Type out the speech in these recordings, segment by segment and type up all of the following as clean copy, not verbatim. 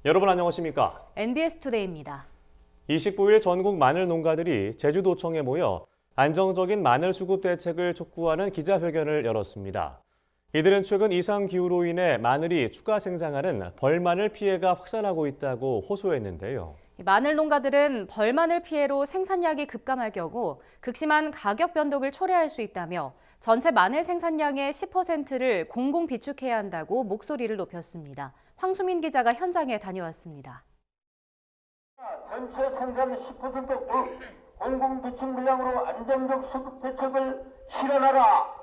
여러분 안녕하십니까? NBS 투데이입니다. 29일 전국 마늘 농가들이 제주도청에 모여 안정적인 마늘 수급 대책을 촉구하는 기자회견을 열었습니다. 이들은 최근 이상기후로 인해 마늘이 추가 생장하는 벌마늘 피해가 확산하고 있다고 호소했는데요. 마늘 농가들은 벌마늘 피해로 생산량이 급감할 경우 극심한 가격 변동을 초래할 수 있다며 전체 마늘 생산량의 10%를 공공 비축해야 한다고 목소리를 높였습니다. 황수민 기자가 현장에 다녀왔습니다. 전체 생산 10% 공공 비축 물량으로 안정적 수급 대책을 실현하라.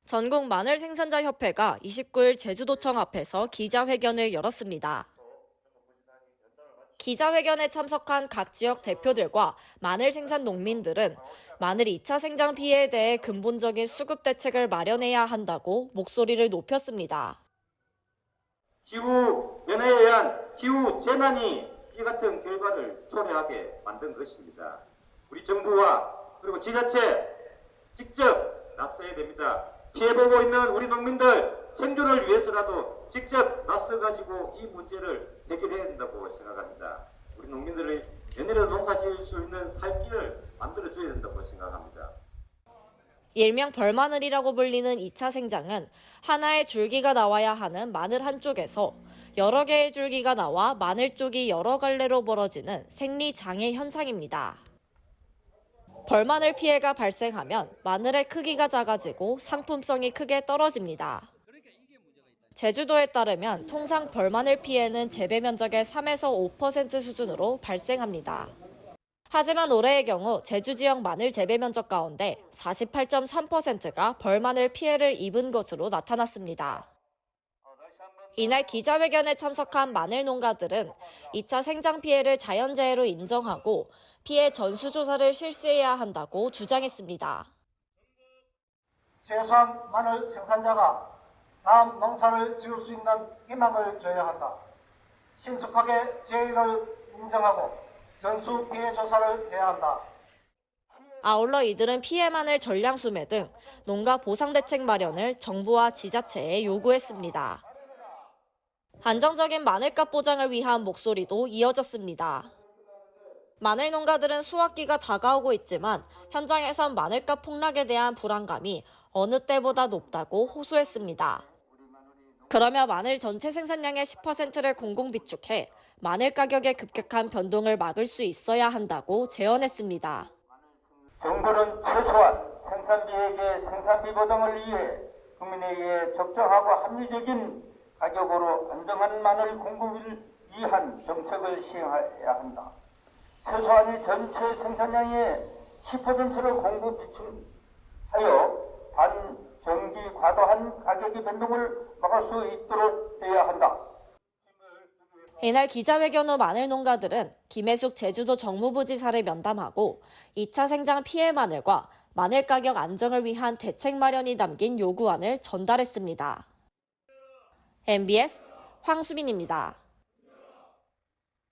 전국 마늘 생산자 협회가 29일 제주도청 앞에서 기자회견을 열었습니다. 기자회견에 참석한 각 지역 대표들과 마늘 생산 농민들은 마늘 2차 생장 피해에 대해 근본적인 수급 대책을 마련해야 한다고 목소리를 높였습니다. 기후 변화에 의한 기후 재난이 이 같은 결과를 초래하게 만든 것입니다. 우리 정부와 그리고 지자체 직접 나서야 됩니다. 피해보고 있는 우리 농민들 생존을 위해서라도 직접 나서가지고 이 문제를 해결해야 된다고 생각합니다. 우리 농민들이 내년에도 농사 지을 수 있는 살 길을 만들어줘야 된다고 생각합니다. 일명 벌마늘이라고 불리는 2차 생장은 하나의 줄기가 나와야 하는 마늘 한쪽에서 여러 개의 줄기가 나와 마늘 쪽이 여러 갈래로 벌어지는 생리장애 현상입니다. 벌마늘 피해가 발생하면 마늘의 크기가 작아지고 상품성이 크게 떨어집니다. 제주도에 따르면 통상 벌마늘 피해는 재배 면적의 3에서 5% 수준으로 발생합니다. 하지만 올해의 경우 제주 지역 마늘 재배 면적 가운데 48.3%가 벌마늘 피해를 입은 것으로 나타났습니다. 이날 기자회견에 참석한 마늘 농가들은 2차 생장 피해를 자연재해로 인정하고 피해 전수조사를 실시해야 한다고 주장했습니다. 최소한 마늘 생산자가 다음 농사를 지을 수 있는 희망을 줘야 한다. 신속하게 재해를 인정하고 전수 피해 조사를 해야 한다. 아울러 이들은 피해 마늘 전량 수매 등 농가 보상 대책 마련을 정부와 지자체에 요구했습니다. 안정적인 마늘값 보장을 위한 목소리도 이어졌습니다. 마늘 농가들은 수확기가 다가오고 있지만 현장에선 마늘값 폭락에 대한 불안감이 어느 때보다 높다고 호소했습니다. 그러며 마늘 전체 생산량의 10%를 공공 비축해 마늘 가격의 급격한 변동을 막을 수 있어야 한다고 제언했습니다. 정부는 최소한 생산비에게 생산비 보장을 위해 국민에 의해 적정하고 합리적인 가격으로 안정한 마늘 공급을 위한 정책을 시행해야 한다. 최소한이 전체 생산량의 10%를 공급 비축하여 반정기 과도한 가격의 변동을 막을 수 있도록 해야 한다. 이날 기자회견 후 마늘 농가들은 김혜숙 제주도 정무부지사를 면담하고 2차 생장 피해 마늘과 마늘 가격 안정을 위한 대책 마련이 담긴 요구안을 전달했습니다. MBS 황수민입니다.